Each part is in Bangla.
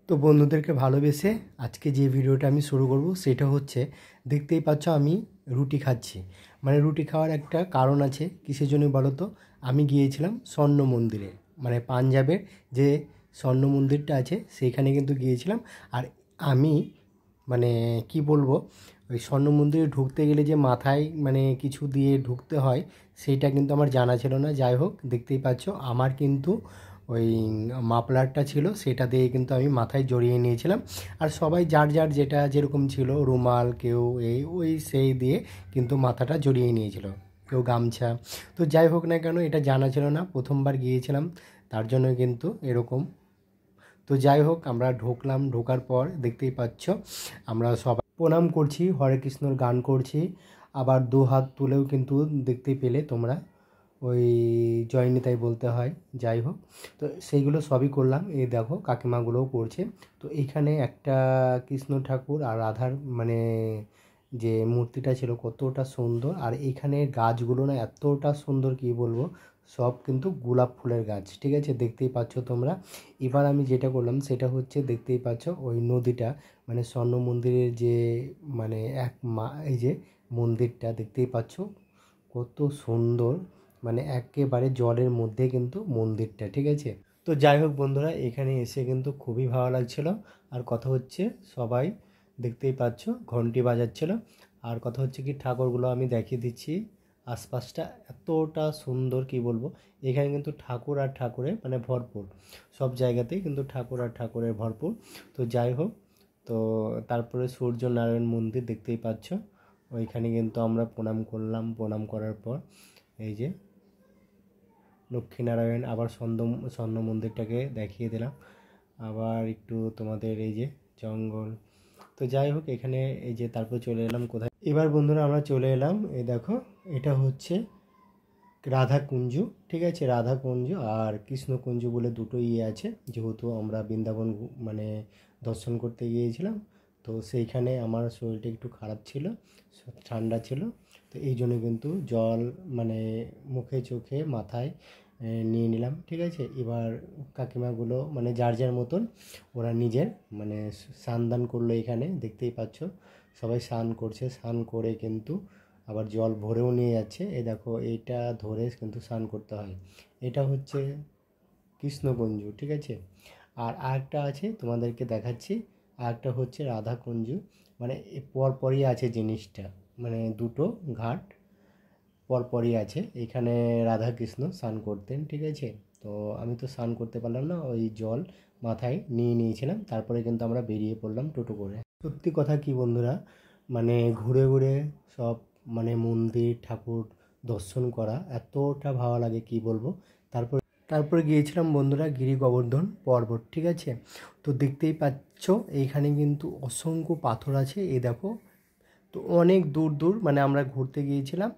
তো বন্ধুদেরকে ভালোবেসে আজকে যে ভিডিওটা আমি শুরু করব সেটা হচ্ছে, দেখতেই পাচ্ছ আমি রুটি খাচ্ছি। মানে রুটি খাওয়ার একটা কারণ আছে, কিসের জন্য বলো তো? আমি গিয়েছিলাম স্বর্ণ মন্দিরে, মানে পাঞ্জাবের যে স্বর্ণ মন্দিরটা আছে সেইখানে কিন্তু গিয়েছিলাম। আর আমি মানে কি বলবো, ওই স্বর্ণ মন্দিরে ঢুকতে গেলে যে মাথায় মানে কিছু দিয়ে ঢুকতে হয় সেইটা কিন্তু আমার জানা ছিল না। যাই হোক, দেখতেই পাচ্ছ আমার কিন্তু ওই মাফলারটা ছিল, সেটা দিয়ে কিন্তু আমি মাথায় জড়িয়ে নিয়েছিলাম। আর সবাই যার যার যেটা যেরকম ছিল, রুমাল, কেউ এই ওই সেই দিয়ে কিন্তু মাথাটা জড়িয়ে নিয়েছিল, কেউ গামছা। তো যাই হোক না কেন, এটা জানা ছিল না, প্রথমবার গিয়েছিলাম, তার জন্য কিন্তু এরকম। তো যাই হোক, আমরা ঢুকলাম, ঢোকার পর দেখতেই পাচ্ছ আমরা সবাই প্রণাম করছি, হরে কৃষ্ণর গান করছি, আবার দু হাত তুলেও কিন্তু দেখতে পেলে তোমরা ওই জয় নিতাই বলতে হয়। যাই হোক, তো সেইগুলো সবই করলাম। এই দেখো কাকিমাগুলোও করছে। তো এইখানে একটা কৃষ্ণ ঠাকুর আর রাধার মানে যে মূর্তিটা ছিল কতটা সুন্দর। আর এইখানে গাছগুলো না এতটা সুন্দর, কি বলবো, সব কিন্তু গোলাপ ফুলের গাছ, ঠিক আছে, দেখতেই পাচ্ছ তোমরা। এবার আমি যেটা করলাম সেটা হচ্ছে, দেখতেই পাচ্ছ ওই নদীটা, মানে স্বর্ণ মন্দিরের যে মানে এই যে মন্দিরটা দেখতেই পাচ্ছ কত সুন্দর, মানে একেবারে জলের মধ্যে কিন্তু মন্দিরটা, ঠিক আছে। তো যাই হোক বন্ধুরা, এখানে এসে কিন্তু খুবই ভালো লাগছিল। আর কথা হচ্ছে, সবাই দেখতেই পাচ্ছ ঘন্টি বাজাচ্ছিল। আর কথা হচ্ছে কি, ঠাকুরগুলো আমি দেখিয়ে দিচ্ছি, আশপাশটা এতটা সুন্দর, কি বলবো। এখানে কিন্তু ঠাকুর আর ঠাকুরে মানে ভরপুর, সব জায়গাতেই কিন্তু ঠাকুর আর ঠাকুরের ভরপুর। তো যাই হোক, তো তারপরে সূর্যনারায়ণ মন্দির দেখতেই পাচ্ছ, ওইখানে কিন্তু আমরা প্রণাম করলাম। প্রণাম করার পর এই যে লক্ষ্মীনারায়ণ, আবার স্বর্ণ মন্দিরটাকে দেখিয়ে দিলাম, আবার একটু তোমাদের এই যে জঙ্গল। তো যাই হোক, এখানে এই যে তারপর চলে এলাম কোথায়, এবার বন্ধুরা আমরা চলে এলাম, এই দেখো এটা হচ্ছে রাধাকুঞ্জ, ঠিক আছে, রাধাকুঞ্জ আর কৃষ্ণকুঞ্জ বলে দুটো আছে। যেহেতু আমরা বৃন্দাবন মানে দর্শন করতে গিয়েছিলাম, তো সেইখানে আমার শরীরটা একটু খারাপ ছিল, ঠান্ডা ছিল। তো এই জন্য কিন্তু জল মানে মুখে চোখে মাথায় নিয়ে নিলাম, ঠিক আছে। এবার কাকিমাগুলো মানে যার যার মতন ওরা নিজের মানে স্নান দান করলো, এখানে দেখতেই পাচ্ছ সবাই স্নান করছে। স্নান করে কিন্তু আবার জল ভরেও নিয়ে যাচ্ছে। এই দেখো এইটা ধরে কিন্তু স্নান করতে হয়। এটা হচ্ছে কৃষ্ণকুঞ্জ, ঠিক আছে। আর আরেকটা আছে তোমাদেরকে দেখাচ্ছি, আরেকটা হচ্ছে রাধাকুঞ্জ। মানে পরপরই আছে জিনিসটা, মানে দুটো ঘাট পরপরই আছে। এখানে রাধা কৃষ্ণ স্নান করতেন, ঠিক আছে। তো আমি তো স্নান করতে পারলাম না, ওই জল মাথায় নিয়ে নিয়েছিলাম। তারপরে কিন্তু আমরা বেরিয়ে পড়লাম টোটো করে। সত্যি কথা কি বন্ধুরা, মানে ঘুরে ঘুরে সব মানে মন্দির ঠাকুর দর্শন করা এতটা ভালো লাগে, কি বলবো। তারপরে গিয়েছিলাম বন্ধুরা গিরি গোবর্ধন পর্বত, ঠিক আছে। তো দেখতেই পাচ্ছ এইখানে কিন্তু অসংখ্য পাথর আছে, এই দেখো। তো অনেক দূর দূর মানে আমরা ঘুরতে গিয়েছিলাম,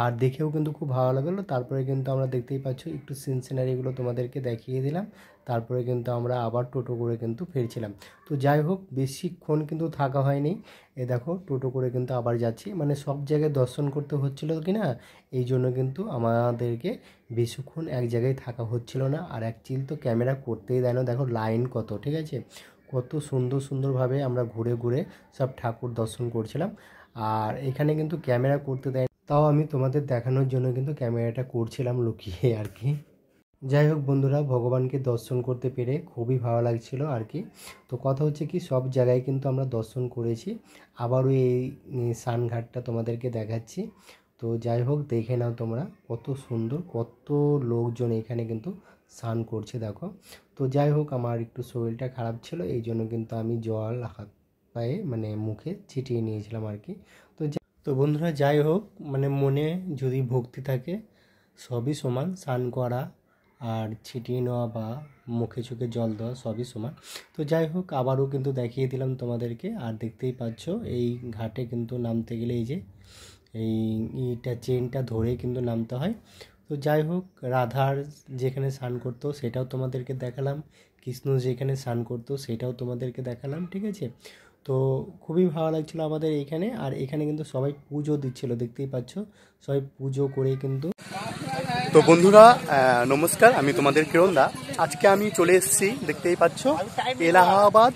আর দেখেও কিন্তু খুব ভালো লাগলো। তারপরে কিন্তু আমরা দেখতেই পাচ্ছ একটু সিনারিগুলো তোমাদেরকে দেখিয়ে দিলাম। তারপরে কিন্তু আমরা আবার টোটো করে কিন্তু ফিরছিলাম। তো যাই হোক, বেশিক্ষণ কিন্তু থাকা হয়নি। এ দেখো টোটো করে কিন্তু আবার যাচ্ছি, মানে সব জায়গায় দর্শন করতে হচ্ছিল কি না, এই জন্য কিন্তু আমাদেরকে বেশিক্ষণ এক জায়গায় থাকা হচ্ছিল না। আর এক চিল তো ক্যামেরা করতেই দেয় না, দেখো লাইন কত, ঠিক আছে। কত সুন্দর সুন্দরভাবে আমরা ঘুরে ঘুরে সব ঠাকুর দর্শন করছিলাম। আর এখানে কিন্তু ক্যামেরা করতে দেয়, তাও আমি তোমাদের দেখানোর জন্য কিন্তু ক্যামেরাটা করছিলাম লুকিয়ে আর কি। যাই হোক বন্ধুরা, ভগবানকে দর্শন করতে পেরে খুবই ভালো লাগছিল আর কি। তো কথা হচ্ছে কি, সব জায়গায় কিন্তু আমরা দর্শন করেছি। আবারও এই স্নানঘাটটা তোমাদেরকে দেখাচ্ছি। তো যাই হোক, দেখে নাও তোমরা কত সুন্দর, কত লোকজন এখানে কিন্তু স্নান করছে দেখো। তো যাই হোক, আমার একটু শরীরটা খারাপ ছিল, এই জন্য কিন্তু আমি জল হাত পায়ে মানে মুখে ছিটিয়ে নিয়েছিলাম আর কি। তো বন্ধুরা যাই হোক, মানে মনে যদি ভক্তি থাকে সবই সমান, স্নান করা আর ছিটিয়ে নেওয়া বা মুখে চোখে জল দেওয়া সবই সমান। তো যাই হোক, আবারও কিন্তু দেখিয়ে দিলাম তোমাদেরকে। আর দেখতেই পাচ্ছ এই ঘাটে কিন্তু নামতে গেলে এই যে এইটা চেনটা ধরে কিন্তু নামতে হয়। তো যাই হোক, রাধার যেখানে স্নান করতো সেটাও তোমাদেরকে দেখালাম, কৃষ্ণ যেখানে স্নান করতো সেটাও তোমাদেরকে দেখালাম, ঠিক আছে। তো খুবই ভালো লাগছিলো আমাদের এইখানে। আর এখানে কিন্তু সবাই পুজো দিচ্ছিলো, দেখতেই পাচ্ছ সবাই পুজো করে কিন্তু তো বন্ধুরা নমস্কার, আমি তোমাদের কিরণ দা। আজকে আমি চলে এসেছি, দেখতেই পাচ্ছ, এলাহাবাদ।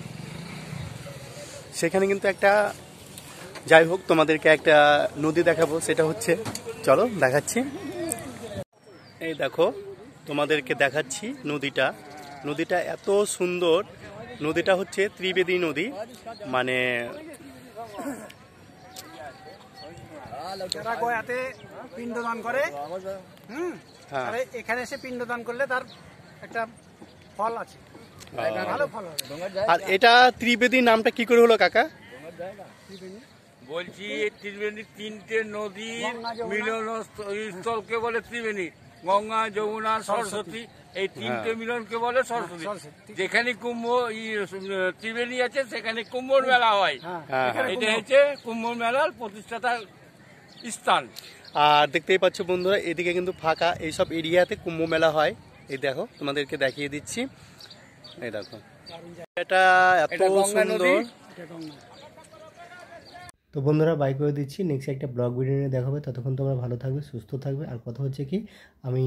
সেখানে কিন্তু একটা, যাই হোক, তোমাদেরকে একটা নদী দেখাবো, সেটা হচ্ছে, চলো দেখাচ্ছি। এই দেখো, তোমাদেরকে দেখাচ্ছি নদীটা। নদীটা এত সুন্দর। নদীটা হচ্ছে ত্রিবেদী নদী, মানে যারা গয়াতে পিণ্ডদান করে, এখানে এসে পিণ্ডদান করলে তার একটা ফল আছে, ভালো ফল হবে। আর এটা ত্রিবেদী নামটা কি করে হলো কাকা? বলছি ত্রিবেণী তিনটে নদীর মিলন স্থলকে বলে ত্রিবেণী। গঙ্গা, যমুনা, সরস্বতী, এই তিনটে মিলনকে বলে সরস্বতী। যেখানে কুম্ভ ত্রিবেণী আছে সেখানে কুম্ভ মেলা হয়। এটা হচ্ছে কুম্ভ মেলার প্রতিষ্ঠাতা স্থান। আর দেখতেই পাচ্ছ বন্ধুরা, এদিকে কিন্তু ফাঁকা, এইসব এরিয়াতে কুম্ভ মেলা হয়। এই দেখো, তোমাদেরকে দেখিয়ে দিচ্ছি। এই দেখো, এটা এত সুন্দর। তো বন্ধুরা, বাই করে দিচ্ছি। নেক্সট একটা ব্লগ ভিডিও নিয়ে দেখা হবে। ততক্ষণ তোমরা ভালো থাকবে, সুস্থ থাকবে। আর কথা হচ্ছে কি, আমি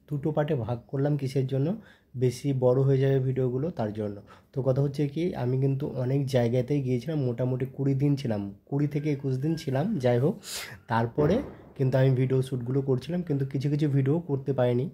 দুটো পার্টে ভাগ করলাম। কিসের জন্য? বেশি বড় হয়ে যাবে ভিডিওগুলো, তার জন্য। তো কথা হচ্ছে কি, আমি কিন্তু অনেক জায়গাতেই গিয়েছিলাম, মোটামুটি 20 দিন ছিলাম, 20 থেকে 21 দিন ছিলাম, যাই হোক। তারপরে কিন্তু আমি ভিডিও শ্যুটগুলো করছিলাম, কিন্তু কিছু কিছু ভিডিও করতে পারিনি।